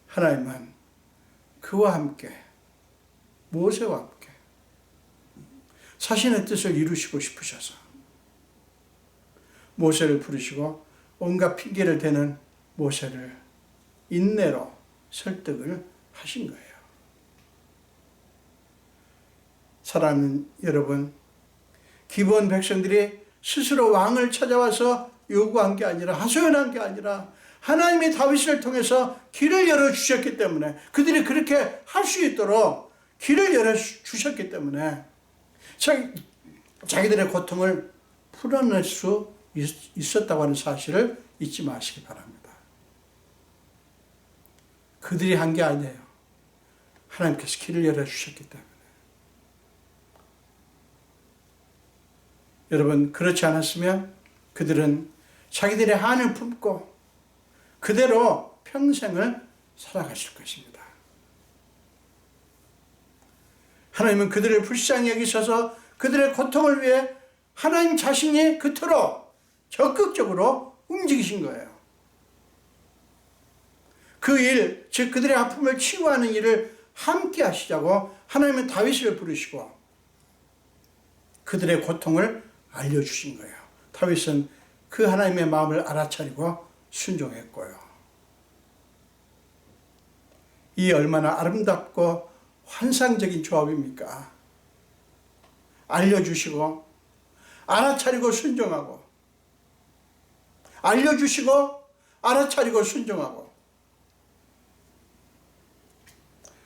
하나님은 그와 함께, 모세와 함께 자신의 뜻을 이루시고 싶으셔서 모세를 부르시고 온갖 핑계를 대는 모세를 인내로 설득을 하신 거예요. 사랑하는 여러분, 기브온 백성들이 스스로 왕을 찾아와서 요구한 게 아니라, 하소연한 게 아니라 하나님이 다윗을 통해서 길을 열어주셨기 때문에, 그들이 그렇게 할 수 있도록 길을 열어주셨기 때문에 자기들의 고통을 풀어낼 수 있었다고 하는 사실을 잊지 마시기 바랍니다. 그들이 한 게 아니에요. 하나님께서 길을 열어주셨기 때문에. 여러분, 그렇지 않았으면 그들은 자기들의 한을 품고 그대로 평생을 살아가실 것입니다. 하나님은 그들을 불쌍히 여기셔서 그들의 고통을 위해 하나님 자신이 그토록 적극적으로 움직이신 거예요. 그 일, 즉 그들의 아픔을 치유하는 일을 함께 하시자고 하나님은 다윗을 부르시고 그들의 고통을 알려주신 거예요. 다윗은 그 하나님의 마음을 알아차리고 순종했고요. 이 얼마나 아름답고 환상적인 조합입니까? 알려주시고 알아차리고 순종하고, 알려주시고 알아차리고 순종하고.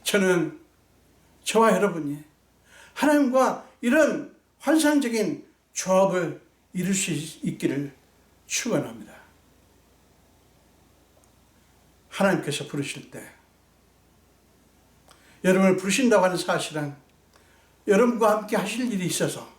저는 저와 여러분이 하나님과 이런 환상적인 조합을 이룰 수 있기를 축원합니다. 하나님께서 부르실 때, 여러분을 부르신다고 하는 사실은 여러분과 함께 하실 일이 있어서,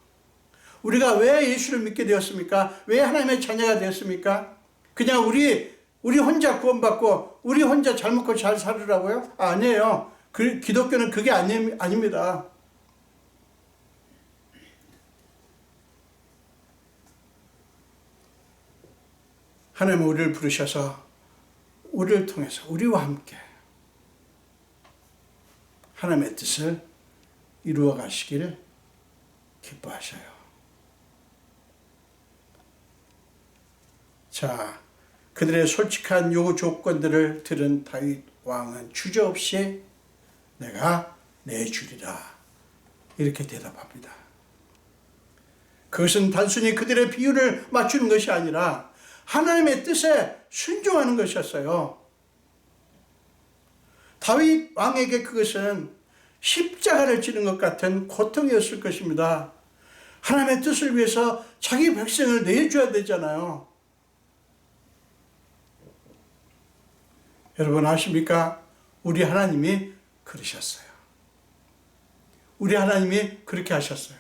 우리가 왜 예수를 믿게 되었습니까? 왜 하나님의 자녀가 되었습니까? 그냥 우리 혼자 구원받고 우리 혼자 잘 먹고 잘 살으라고요? 아니에요. 기독교는 그게 아닙니다. 하나님은 우리를 부르셔서 우리를 통해서 우리와 함께 하나님의 뜻을 이루어 가시기를 기뻐하셔요. 자, 그들의 솔직한 요구 조건들을 들은 다윗 왕은 주저없이 내가 내주리라 이렇게 대답합니다. 그것은 단순히 그들의 비유를 맞추는 것이 아니라 하나님의 뜻에 순종하는 것이었어요. 다윗 왕에게 그것은 십자가를 지는 것 같은 고통이었을 것입니다. 하나님의 뜻을 위해서 자기 백성을 내줘야 되잖아요. 여러분 아십니까? 우리 하나님이 그러셨어요. 우리 하나님이 그렇게 하셨어요.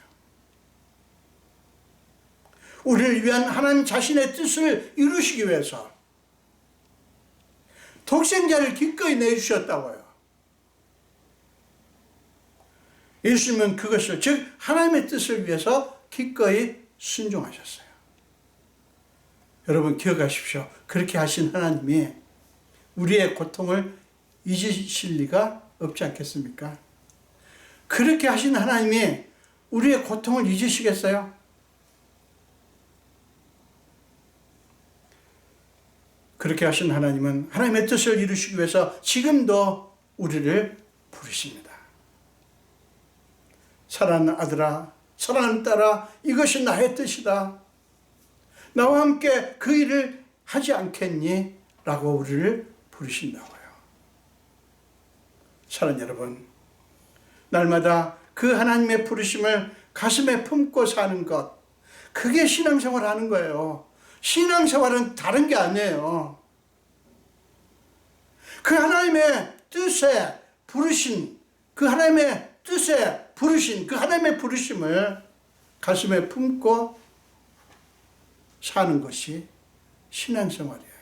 우리를 위한 하나님 자신의 뜻을 이루시기 위해서 독생자를 기꺼이 내주셨다고요. 예수님은 그것을, 즉 하나님의 뜻을 위해서 기꺼이 순종하셨어요. 여러분 기억하십시오. 그렇게 하신 하나님이 우리의 고통을 잊으실 리가 없지 않겠습니까? 그렇게 하신 하나님이 우리의 고통을 잊으시겠어요? 그렇게 하신 하나님은 하나님의 뜻을 이루시기 위해서 지금도 우리를 부르십니다. 사랑하는 아들아, 사랑하는 딸아, 이것이 나의 뜻이다. 나와 함께 그 일을 하지 않겠니? 라고 우리를 부르신다고요. 사랑하는 여러분, 날마다 그 하나님의 부르심을 가슴에 품고 사는 것, 그게 신앙생활 하는 거예요. 신앙생활은 다른 게 아니에요. 그 하나님의 뜻에 부르신, 그 하나님의 뜻에 부르신 그 하나님의 부르심을 가슴에 품고 사는 것이 신앙생활이에요.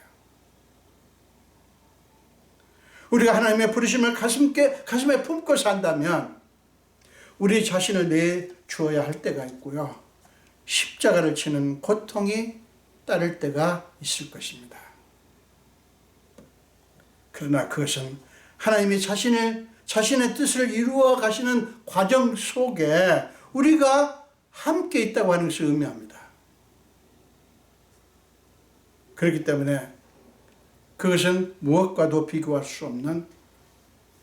우리가 하나님의 부르심을 가슴에 품고 산다면 우리 자신을 내주어야 할 때가 있고요. 십자가를 치는 고통이 따를 때가 있을 것입니다. 그러나 그것은 하나님이 자신의 뜻을 이루어 가시는 과정 속에 우리가 함께 있다고 하는 것을 의미합니다. 그렇기 때문에 그것은 무엇과도 비교할 수 없는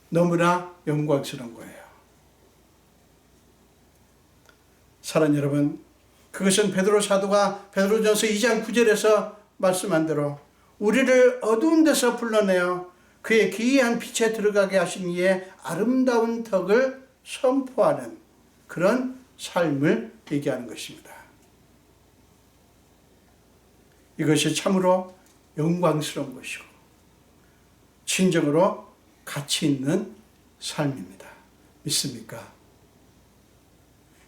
너무나 영광스러운 거예요. 사랑하는 여러분, 그것은 베드로 사도가 베드로전서 2장 9절에서 말씀한 대로 우리를 어두운 데서 불러내어 그의 기이한 빛에 들어가게 하신 이의 아름다운 덕을 선포하는 그런 삶을 얘기하는 것입니다. 이것이 참으로 영광스러운 것이고 진정으로 가치 있는 삶입니다. 믿습니까?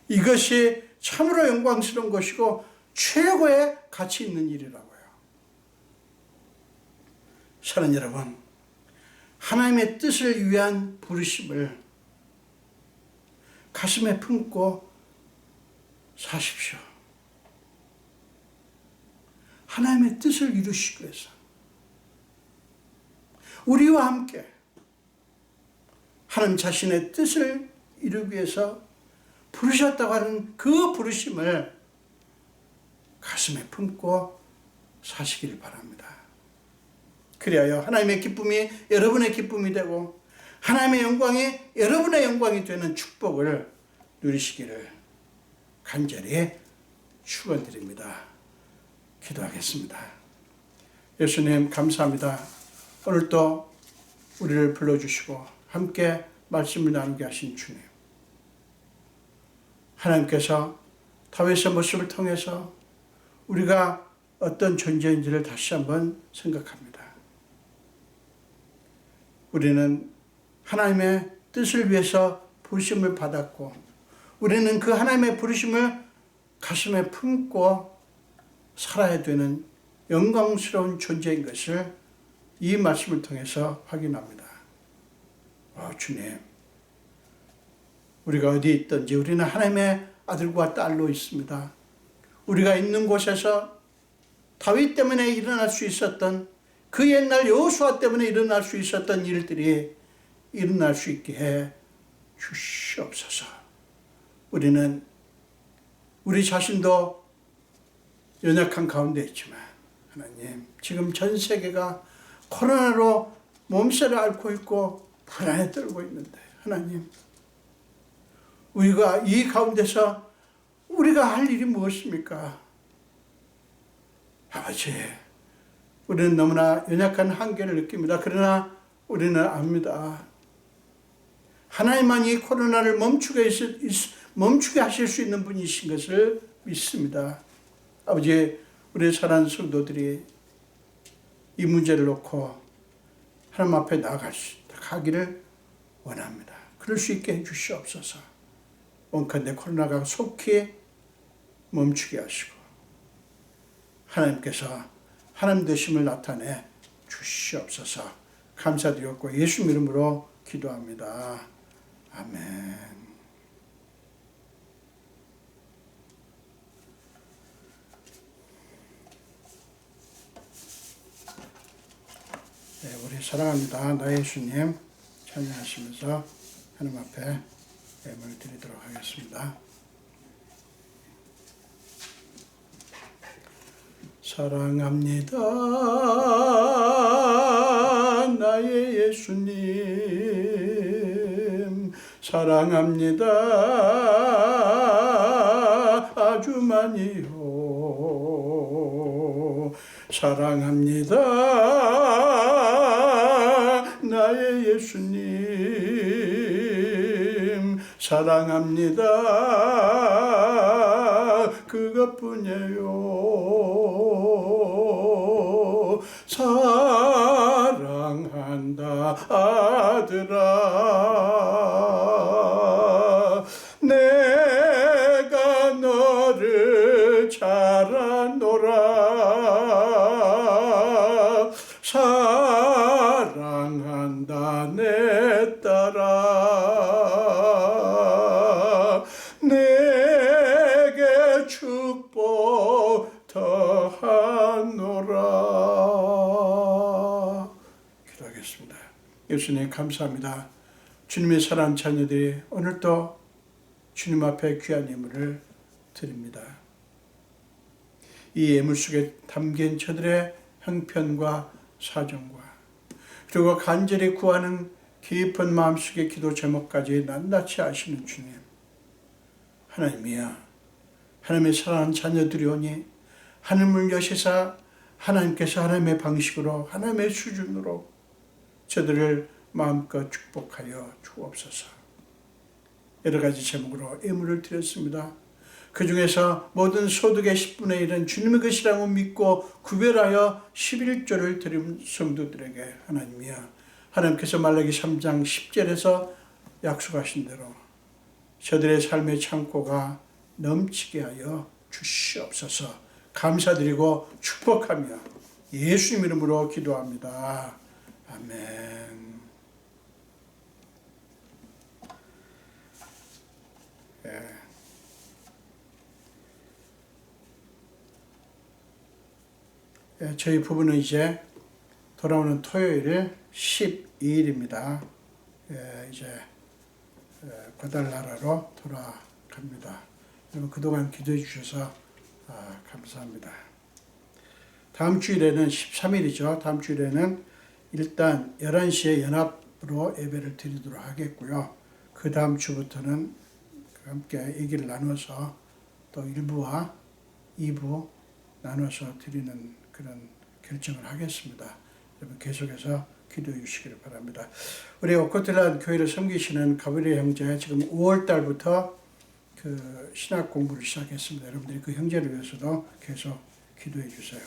이것이 참으로 영광스러운 것이고 최고의 가치 있는 일이라고요. 사랑하는 여러분, 하나님의 뜻을 위한 부르심을 가슴에 품고 사십시오. 하나님의 뜻을 이루시기 위해서 우리와 함께 하나님 자신의 뜻을 이루기 위해서 부르셨다고 하는 그 부르심을 가슴에 품고 사시길 바랍니다. 그리하여 하나님의 기쁨이 여러분의 기쁨이 되고 하나님의 영광이 여러분의 영광이 되는 축복을 누리시기를 간절히 축원드립니다. 기도하겠습니다. 예수님 감사합니다. 오늘도 우리를 불러주시고 함께 말씀을 나누게 하신 주님, 하나님께서 다윗의 모습을 통해서 우리가 어떤 존재인지를 다시 한번 생각합니다. 우리는 하나님의 뜻을 위해서 부르심을 받았고 우리는 그 하나님의 부르심을 가슴에 품고 살아야 되는 영광스러운 존재인 것을 이 말씀을 통해서 확인합니다. 주님, 우리가 어디에 있든지 우리는 하나님의 아들과 딸로 있습니다. 우리가 있는 곳에서 다윗 때문에 일어날 수 있었던 그 옛날 여호수아 때문에 일어날 수 있었던 일들이 일어날 수 있게 해 주시옵소서. 우리는 우리 자신도 연약한 가운데 있지만 하나님, 지금 전 세계가 코로나로 몸살을 앓고 있고 불안에 떨고 있는데 하나님, 우리가 이 가운데서 우리가 할 일이 무엇입니까? 아버지, 우리는 너무나 연약한 한계를 느낍니다. 그러나 우리는 압니다. 하나님만이 코로나를 멈추게 하실 수 있는 분이신 것을 믿습니다. 아버지, 우리 사랑하는 성도들이 이 문제를 놓고 하나님 앞에 나가기를 원합니다. 그럴 수 있게 해주시옵소서. 원컨대 코로나가 속히 멈추게 하시고 하나님께서 하나님 되심을 나타내 주시옵소서. 감사드렸고 예수 이름으로 기도합니다. 아멘. 네, 우리 사랑합니다. 나의 예수님 찬양하시면서 하나님 앞에 예물을 드리도록 하겠습니다. 사랑합니다. 나의 예수님 사랑합니다. 아주 많이요. 사랑합니다. 나의 예수님 사랑합니다. 그것뿐이에요. 사랑한다 아들아, 내가 너를 잘 아노라. 사랑한다 내 딸아, 내게 축복 더하노라. 기도하겠습니다. 예수님 감사합니다. 주님의 사랑하는 자녀들이 오늘도 주님 앞에 귀한 예물을 드립니다. 이 예물 속에 담긴 저들의 형편과 사정과 그리고 간절히 구하는 깊은 마음속의 기도 제목까지 낱낱이 아시는 주님, 하나님이야, 하나님의 사랑하는 자녀들이 오니 하늘을 여시사 하나님께서 하나님의 방식으로 하나님의 수준으로 저들을 마음껏 축복하여 주옵소서. 여러 가지 제목으로 예물을 드렸습니다. 그 중에서 모든 소득의 10분의 1은 주님의 것이라고 믿고 구별하여 11조를 드린 성도들에게 하나님이야, 하나님께서 말라기 3장 10절에서 약속하신 대로 저들의 삶의 창고가 넘치게 하여 주시옵소서. 감사드리고 축복하며 예수님 이름으로 기도합니다. 아멘. 저희 부부는 이제 돌아오는 토요일 12일입니다. 이제 거달나라로 돌아갑니다. 여러분 그동안 기도해 주셔서 감사합니다. 다음 주일에는 13일이죠. 다음 주일에는 일단 11시에 연합으로 예배를 드리도록 하겠고요. 그 다음 주부터는 함께 얘기를 나눠서 또 1부와 2부 나눠서 드리는 그런 결정을 하겠습니다. 여러분 계속해서 기도해 주시기를 바랍니다. 우리 오코텔란 교회를 섬기시는 가브리엘 형제, 지금 5월 달부터 그 신학 공부를 시작했습니다. 여러분들이 그 형제를 위해서도 계속 기도해 주세요.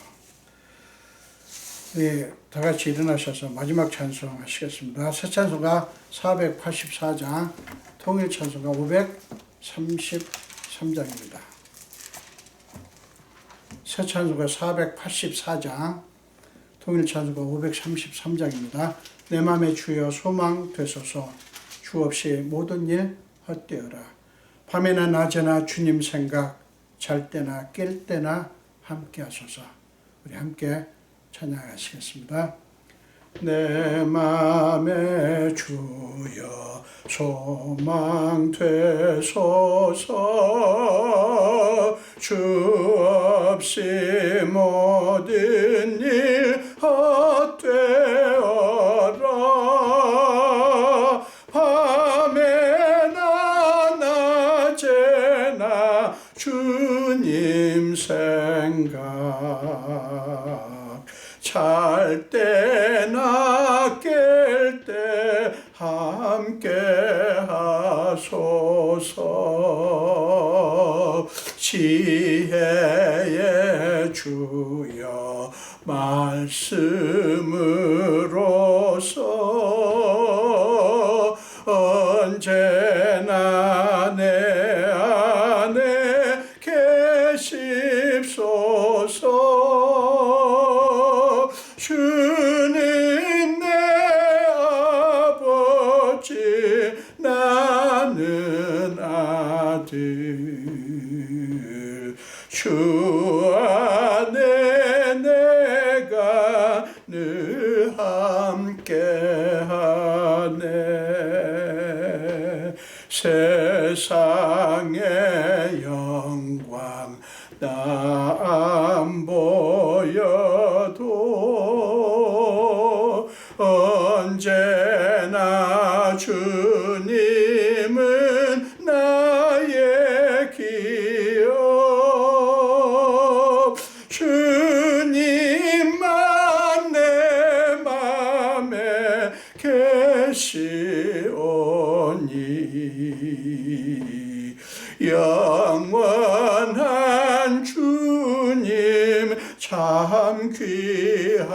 네, 다 같이 일어나셔서 마지막 찬송 하시겠습니다. 새 찬송가 484장, 통일 찬송가 533장입니다. 새 찬송가 484장, 통일 찬송가 533장입니다. 내 맘에 주여 소망 되소서, 주 없이 모든 일 헛되어라. 밤에나 낮에나 주님 생각, 잘 때나 깰 때나 함께 하소서. 우리 함께 찬양하시겠습니다. 내 맘에 주여 소망 되소서, 주 없이 모든 일 헛되어라. 밤에나 낮에나 주님 생각, 잘 때나 깰 때 함께 하소서. 지혜의 주여 말씀으로서 언제나 내 안에 계십소서. 주는 내 아버지 나는 아들. 주 안에 내가 늘 함께하네. 세상의 영광 나 안 보여도 언제나 주님은 나의 기업. 주님만 내 맘에 계시오니 영원한 주님 참 귀하셔라.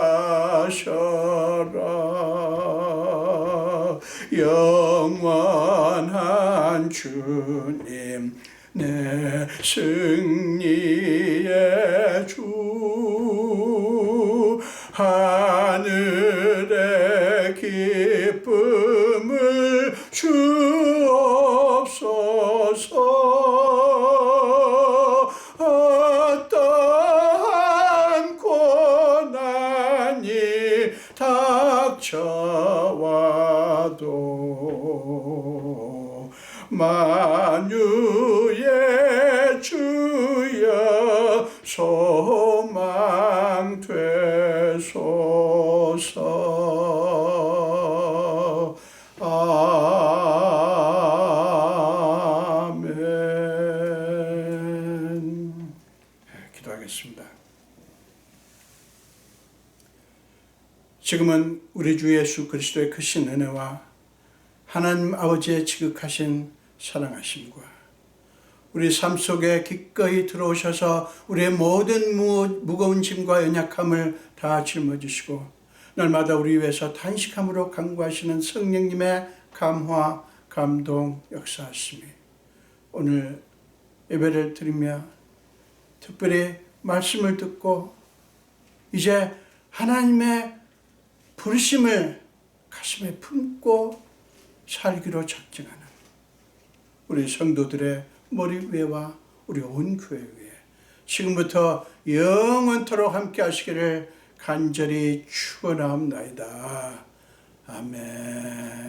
영원한 주님 내 승리의 주. 하늘의 기쁨을 주옵소서. 어떠한 고난이 닥쳐와도 만유의 주여 소망 되소서. 아멘. 기도하겠습니다. 지금은 우리 주 예수 그리스도의 크신 은혜와 하나님 아버지의 지극하신 사랑하심과 우리 삶 속에 기꺼이 들어오셔서 우리의 모든 무거운 짐과 연약함을 다 짊어지시고 날마다 우리 위해서 탄식함으로 간구하시는 성령님의 감화, 감동, 역사하심이 오늘 예배를 드리며 특별히 말씀을 듣고 이제 하나님의 부르심을 가슴에 품고 살기로 작정하는 우리 성도들의 머리 위에와 우리 온 교회 위에 지금부터 영원토록 함께 하시기를 간절히 축원하옵나이다. 아멘.